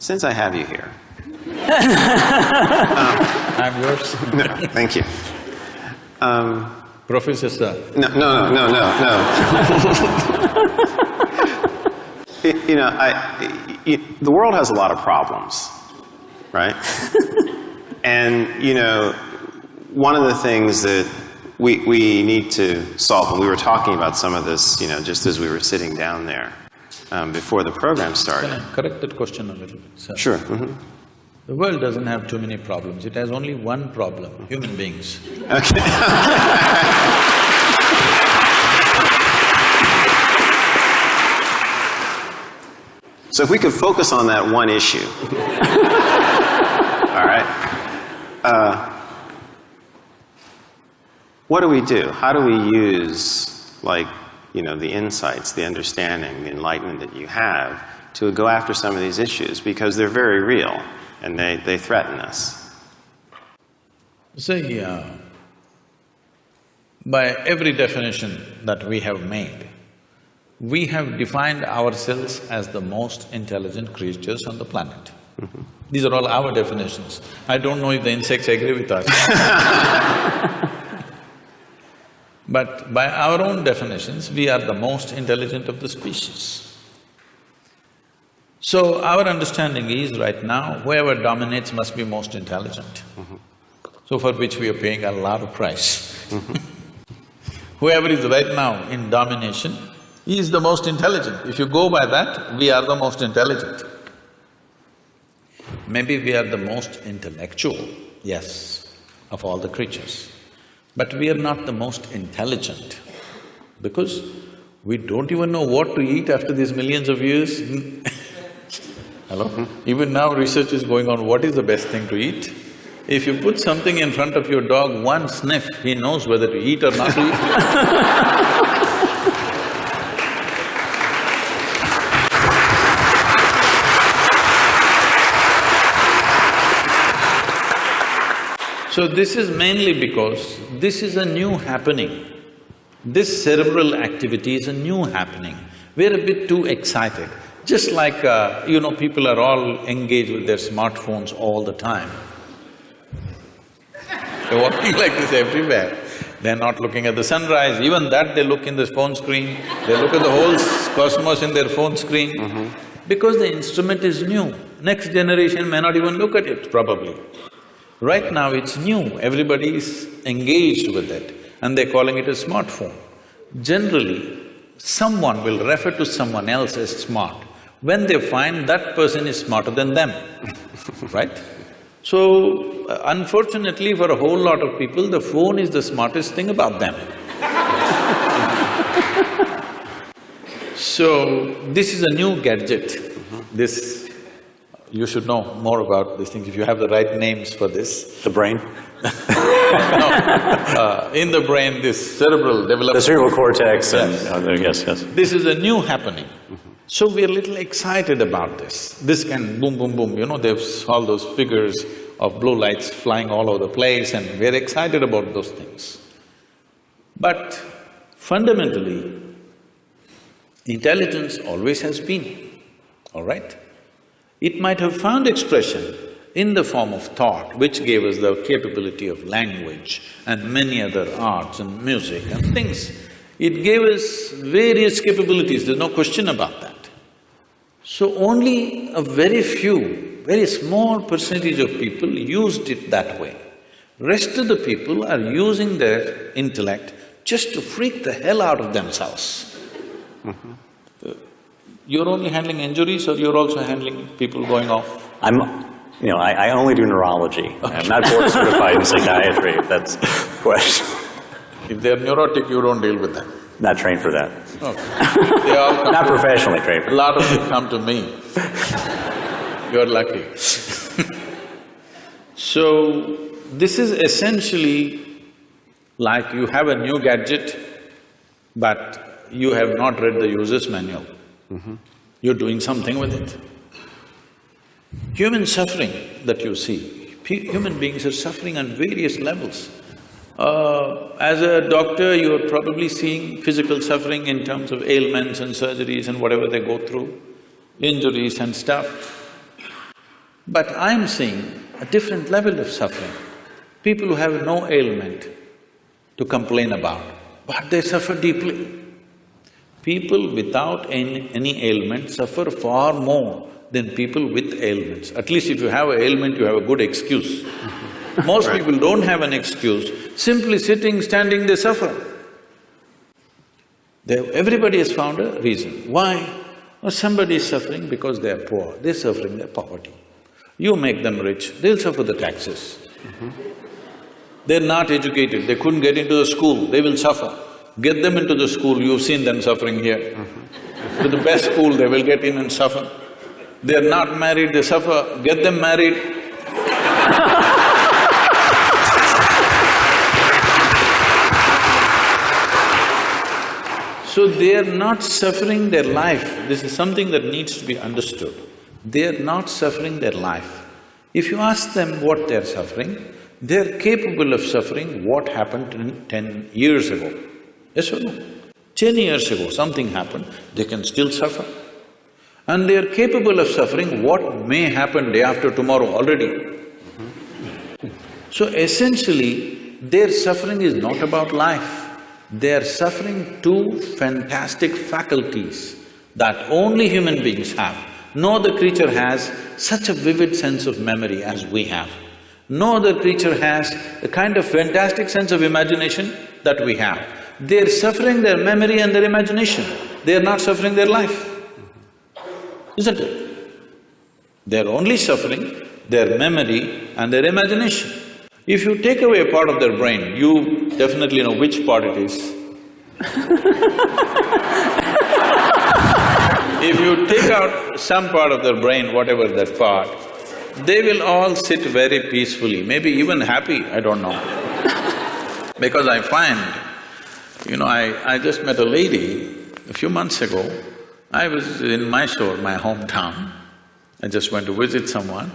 since I have you here… I'm yours. No, thank you. Professor Sir. No. You know, the world has a lot of problems, right? And, you know, one of the things that we need to solve, and we were talking about some of this, you know, just as we were sitting down there before the program started. Can I correct that question a little bit, sir? Sure. The world doesn't have too many problems, it has only one problem, human beings. Okay. So if we could focus on that one issue. All right. What do we do? How do we use, like, you know, the insights, the understanding, the enlightenment that you have to go after some of these issues? Because they're very real and they threaten us. See, by every definition that we have made, we have defined ourselves as the most intelligent creatures on the planet. These are all our definitions. I don't know if the insects agree with us. But by our own definitions, we are the most intelligent of the species. So our understanding is right now, whoever dominates must be most intelligent. So for which we are paying a lot of price. Whoever is right now in domination, he is the most intelligent. If you go by that, we are the most intelligent. Maybe we are the most intellectual, yes, of all the creatures. But we are not the most intelligent, because we don't even know what to eat after these millions of years. Hello? Even now research is going on, what is the best thing to eat? If you put something in front of your dog, one sniff, he knows whether to eat or not to eat. So this is mainly because this is a new happening. This cerebral activity is a new happening. We're a bit too excited. Just like, you know, people are all engaged with their smartphones all the time. They're walking like this everywhere. They're not looking at the sunrise, even that they look in the phone screen, they look at the whole cosmos in their phone screen. Because the instrument is new. Next generation may not even look at it, probably. Right now it's new, everybody is engaged with it and they're calling it a smartphone. Generally, someone will refer to someone else as smart when they find that person is smarter than them, right? So, unfortunately for a whole lot of people, the phone is the smartest thing about them. So, this is a new gadget. This… you should know more about these things if you have the right names for this. The brain? No, in the brain, this cerebral development… The cerebral cortex and… Yes. yes. This is a new happening. So we're a little excited about this. This can boom, boom, boom, you know, there's all those figures of blue lights flying all over the place and we're excited about those things. But fundamentally, intelligence always has been, all right? It might have found expression in the form of thought, which gave us the capability of language and many other arts and music and things. It gave us various capabilities, there's no question about that. So only a very few, very small percentage of people used it that way. Rest of the people are using their intellect just to freak the hell out of themselves. You're only handling injuries or you're also handling people going off? I only do neurology. Okay. I'm not board certified in psychiatry, if that's the question. If they're neurotic, you don't deal with them? Not trained for that. Okay. They all come not professionally trained for that. A lot of them come to me. You're lucky. So, this is essentially like you have a new gadget, but you have not read the user's manual. You're doing something with it. Human suffering that you see, human beings are suffering on various levels. As a doctor, you're probably seeing physical suffering in terms of ailments and surgeries and whatever they go through, injuries and stuff. But I'm seeing a different level of suffering. People who have no ailment to complain about, but they suffer deeply. People without any ailment suffer far more than people with ailments. At least if you have an ailment, you have a good excuse. Most people don't have an excuse, simply sitting, standing, they suffer. Everybody has found a reason. Why? Well, somebody is suffering because they are poor, they're suffering their poverty. You make them rich, they'll suffer the taxes. They're not educated, they couldn't get into the school, they will suffer. Get them into the school, you've seen them suffering here. To the best school, they will get in and suffer. They're not married, they suffer, get them married. So they are not suffering their life. This is something that needs to be understood. They are not suffering their life. If you ask them what they're suffering, they're capable of suffering what happened 10 years ago. Yes or no? 10 years ago, something happened, they can still suffer. And they are capable of suffering what may happen day after tomorrow already. So essentially, their suffering is not about life. They are suffering two fantastic faculties that only human beings have. No other creature has such a vivid sense of memory as we have. No other creature has the kind of fantastic sense of imagination that we have. They're suffering their memory and their imagination, they're not suffering their life, isn't it? They're only suffering their memory and their imagination. If you take away a part of their brain, you definitely know which part it is. If you take out some part of their brain, whatever that part, they will all sit very peacefully, maybe even happy, I don't know. Because I find, I just met a lady a few months ago. I was in Mysore, my hometown. I just went to visit someone,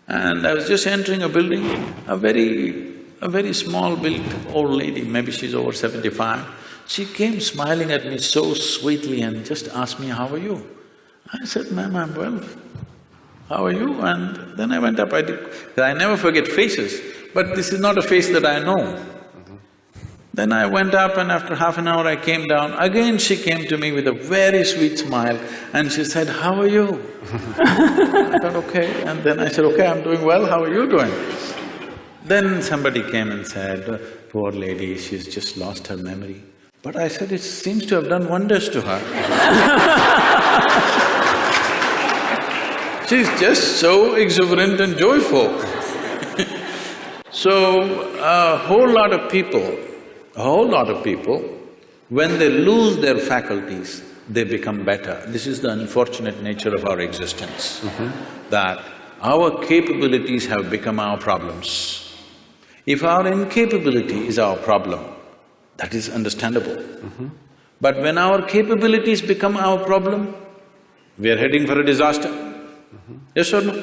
and I was just entering a building, a very small built old lady, maybe she's over 75. She came smiling at me so sweetly and just asked me, "How are you?" I said, "Ma'am, I'm well. How are you?" And then I went up, I never forget faces, but this is not a face that I know. Then I went up and after half an hour I came down, again she came to me with a very sweet smile and she said, "How are you?" I thought, okay, and then I said, "Okay, I'm doing well, how are you doing?" Then somebody came and said, "Poor lady, she's just lost her memory." But I said, "It seems to have done wonders to her." She's just so exuberant and joyful. So, a whole lot of people, when they lose their faculties, they become better. This is the unfortunate nature of our existence, that our capabilities have become our problems. If our incapability is our problem, that is understandable. But when our capabilities become our problem, we are heading for a disaster. Yes or no?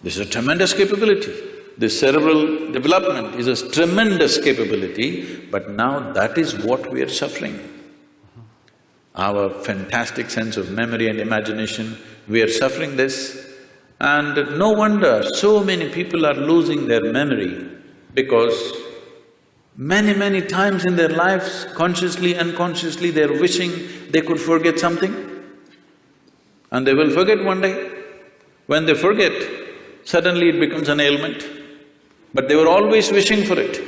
This is a tremendous capability. This cerebral development is a tremendous capability, but now that is what we are suffering. Our fantastic sense of memory and imagination, we are suffering this. And no wonder so many people are losing their memory, because many times in their lives, consciously, unconsciously, they're wishing they could forget something. And they will forget one day. When they forget, suddenly it becomes an ailment. But they were always wishing for it.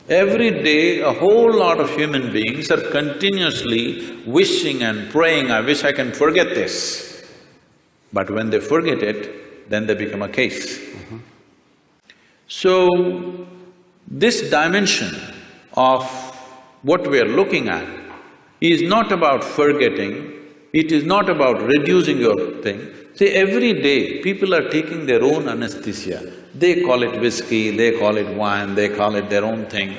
Every day, a whole lot of human beings are continuously wishing and praying, "I wish I can forget this." But when they forget it, then they become a case. So, this dimension of what we are looking at is not about forgetting, it is not about reducing your thing. See, every day people are taking their own anesthesia. They call it whiskey, they call it wine, they call it their own thing.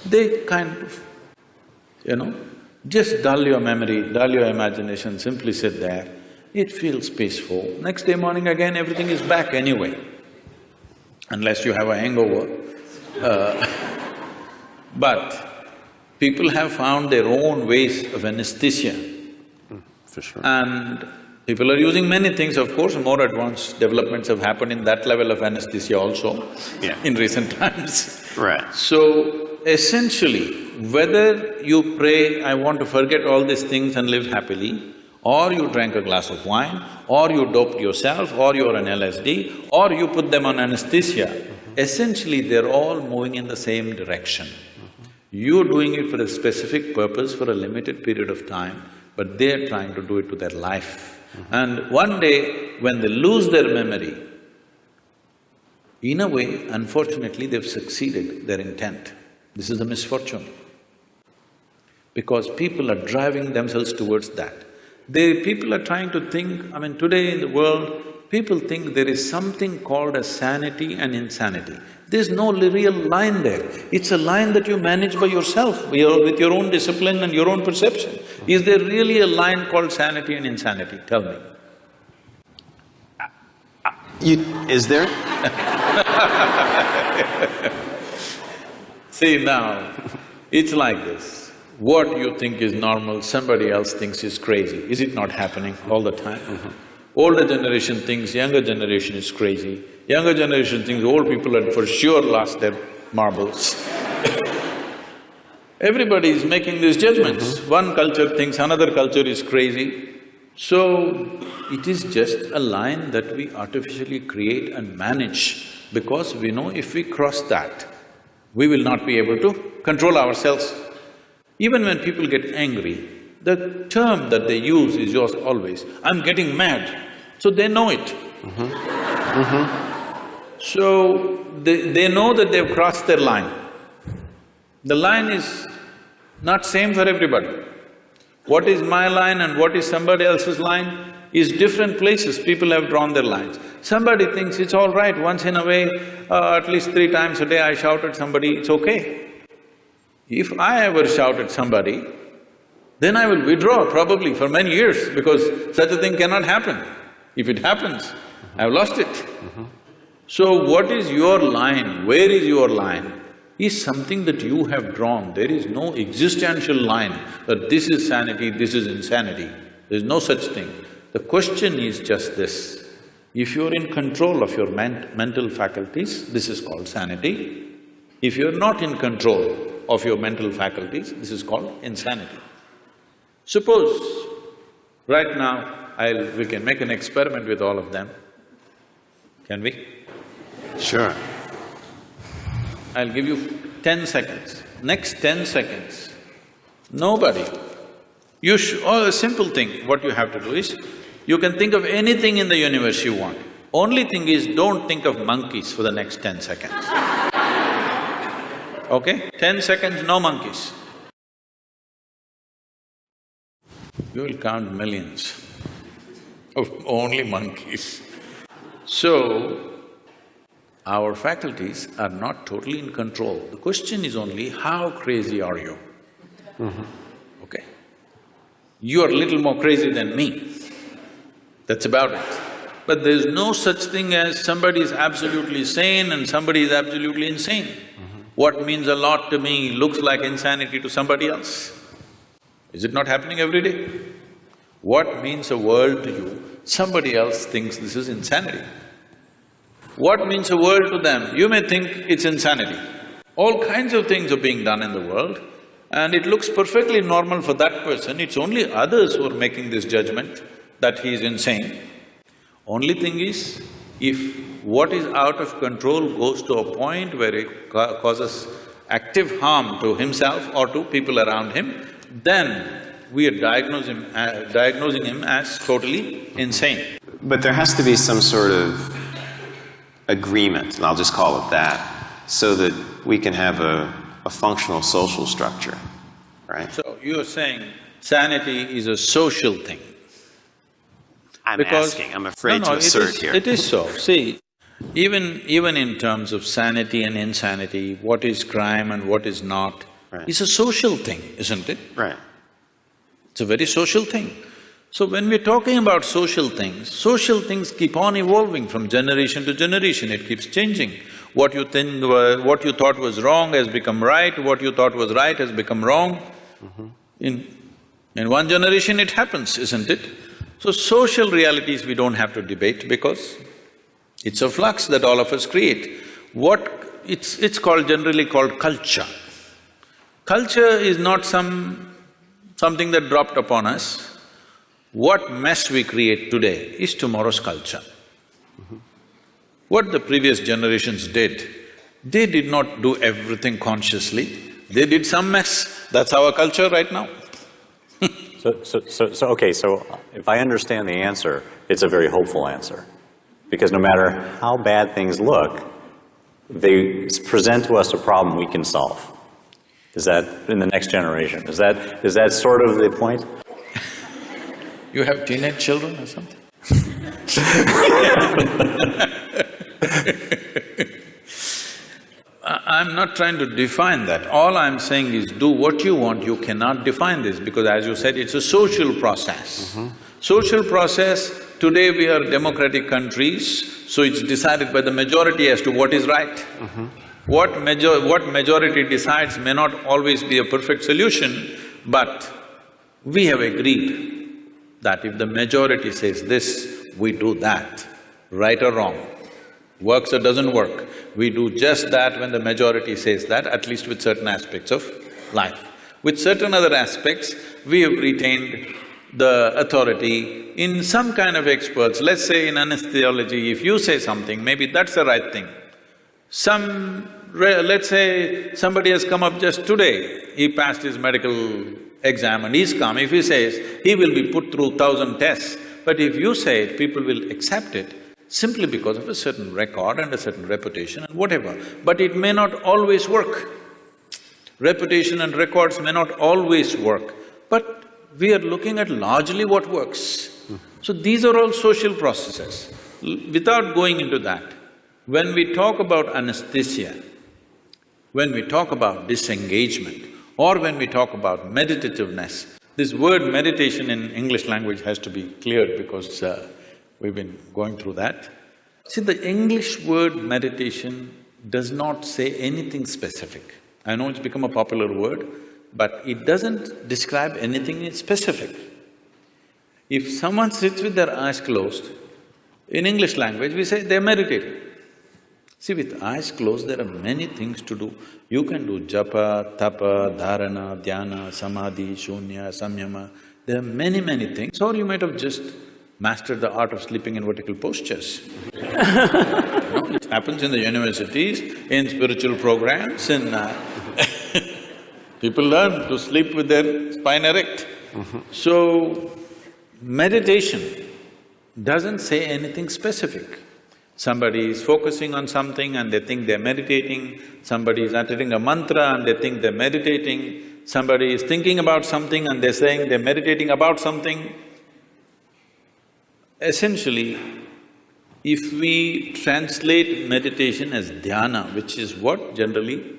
They kind of, just dull your memory, dull your imagination, simply sit there. It feels peaceful. Next day morning again, everything is back anyway, unless you have a hangover. But people have found their own ways of anesthesia. For sure. And People are using many things, of course, more advanced developments have happened in that level of anesthesia also in recent times. Right. So, essentially, whether you pray, I want to forget all these things and live happily, or you drank a glass of wine, or you doped yourself, or you're on LSD, or you put them on anesthesia, essentially they're all moving in the same direction. You're doing it for a specific purpose for a limited period of time, but they're trying to do it to their life. And one day, when they lose their memory, in a way, unfortunately, they've succeeded their intent. This is a misfortune. Because people are driving themselves towards that. People are trying to think, I mean, today in the world, people think there is something called as sanity and insanity. There's no real line there. It's a line that you manage by yourself, with your own discipline and your own perception. Is there really a line called sanity and insanity? Tell me. Is there? See now, it's like this. What you think is normal, somebody else thinks is crazy. Is it not happening all the time? Older generation thinks younger generation is crazy. Younger generation thinks old people had for sure lost their marbles. Everybody is making these judgments. One culture thinks another culture is crazy. So, it is just a line that we artificially create and manage because we know if we cross that, we will not be able to control ourselves. Even when people get angry, the term that they use is yours always, I'm getting mad, so they know it. So, they know that they've crossed their line. The line is not same for everybody. What is my line and what is somebody else's line is different places people have drawn their lines. Somebody thinks it's all right, once in a way, at least 3 times a day I shout at somebody, it's okay. If I ever shout at somebody, then I will withdraw probably for many years because such a thing cannot happen. If it happens, I've lost it. So what is your line, where is your line, is something that you have drawn. There is no existential line that this is sanity, this is insanity. There is no such thing. The question is just this, if you're in control of your mental faculties, this is called sanity. If you're not in control of your mental faculties, this is called insanity. Suppose, right now, we can make an experiment with all of them. Can we? Sure. I'll give you 10 seconds. Next 10 seconds, nobody… a simple thing, what you have to do is, you can think of anything in the universe you want. Only thing is, don't think of monkeys for the next 10 seconds. Okay? 10 seconds, no monkeys. You will count millions of only monkeys. So, our faculties are not totally in control. The question is only, how crazy are you? Okay? You are a little more crazy than me. That's about it. But there's no such thing as somebody is absolutely sane and somebody is absolutely insane. What means a lot to me looks like insanity to somebody else. Is it not happening every day? What means a world to you, somebody else thinks this is insanity. What means a world to them, you may think it's insanity. All kinds of things are being done in the world and it looks perfectly normal for that person, it's only others who are making this judgment that he is insane. Only thing is, if what is out of control goes to a point where it causes active harm to himself or to people around him, then we are diagnosing him as totally insane. But there has to be some sort of agreement, and I'll just call it that, so that we can have a functional social structure, right? So, you're saying sanity is a social thing. I'm asking, I'm afraid to assert here. It is so. See, even in terms of sanity and insanity, what is crime and what is not, is a social thing, isn't it? Right. It's a very social thing. So when we're talking about social things keep on evolving from generation to generation, it keeps changing. What you thought was wrong has become right, what you thought was right has become wrong. In one generation it happens, isn't it? So social realities we don't have to debate because it's a flux that all of us create. It's generally called culture. Culture is not something that dropped upon us. What mess we create today is tomorrow's culture. What the previous generations did, they did not do everything consciously, they did some mess. That's our culture right now. Okay, so if I understand the answer, it's a very hopeful answer. Because no matter how bad things look, they present to us a problem we can solve. Is that in the next generation? Is that sort of the point? You have teenage children or something? I'm not trying to define that. All I'm saying is do what you want, you cannot define this because as you said, it's a social process. Social process, today we are democratic countries, so it's decided by the majority as to what is right. What majority decides may not always be a perfect solution, but we have agreed that if the majority says this, we do that, right or wrong. Works or doesn't work, we do just that when the majority says that, at least with certain aspects of life. With certain other aspects, we have retained the authority in some kind of experts. Let's say in anesthesiology, if you say something, maybe that's the right thing. Let's say somebody has come up just today, he passed his medical exam and he's come, if he says, he will be put through 1,000 tests, but if you say it, people will accept it simply because of a certain record and a certain reputation and whatever, but it may not always work. Reputation and records may not always work, but we are looking at largely what works. So these are all social processes. Without going into that, when we talk about anesthesia, when we talk about disengagement, or when we talk about meditativeness, this word meditation in English language has to be cleared because we've been going through that. See, the English word meditation does not say anything specific. I know it's become a popular word, but it doesn't describe anything specific. If someone sits with their eyes closed, in English language we say they're meditating. See, with eyes closed there are many things to do. You can do japa, tapa, dharana, dhyana, samadhi, shunya, samyama. There are many things, or you might have just mastered the art of sleeping in vertical postures. It happens in the universities, in spiritual programs, in… people learn to sleep with their spine erect. So, meditation doesn't say anything specific. Somebody is focusing on something and they think they're meditating, somebody is uttering a mantra and they think they're meditating, somebody is thinking about something and they're saying they're meditating about something. Essentially, if we translate meditation as dhyana, which is what generally,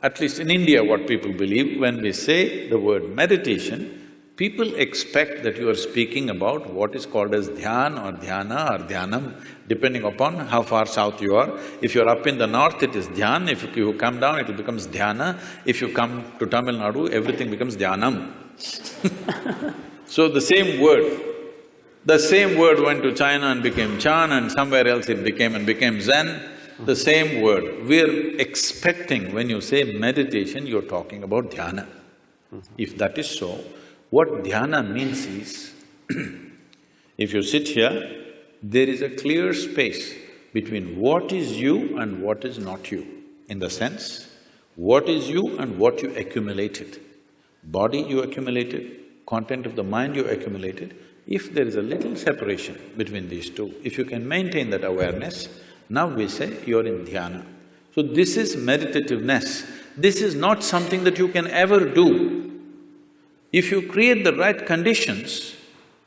at least in India, what people believe, when we say the word meditation, people expect that you are speaking about what is called as dhyan or dhyana or dhyanam, depending upon how far south you are. If you're up in the north, it is dhyan, if you come down, it becomes dhyana. If you come to Tamil Nadu, everything becomes dhyanam. So the same word went to China and became Chan, and somewhere else it became Zen. The same word, we're expecting when you say meditation, you're talking about dhyana. If that is so, what dhyana means is, if you sit here, there is a clear space between what is you and what is not you. In the sense, what is you and what you accumulated. Body you accumulated, content of the mind you accumulated. If there is a little separation between these two, if you can maintain that awareness, now we say you're in dhyana. So this is meditativeness. This is not something that you can ever do. If you create the right conditions,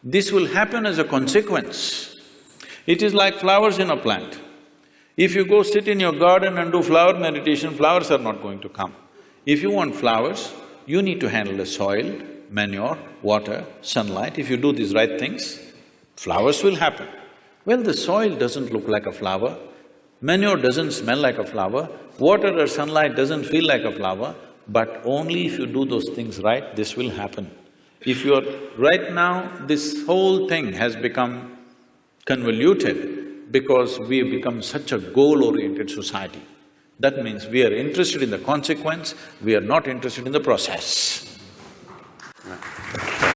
this will happen as a consequence. It is like flowers in a plant. If you go sit in your garden and do flower meditation, flowers are not going to come. If you want flowers, you need to handle the soil, manure, water, sunlight. If you do these right things, flowers will happen. Well, the soil doesn't look like a flower, manure doesn't smell like a flower, water or sunlight doesn't feel like a flower, but only if you do those things right, this will happen. If you're… right now, this whole thing has become convoluted because we have become such a goal-oriented society. That means we are interested in the consequence, we are not interested in the process. Right.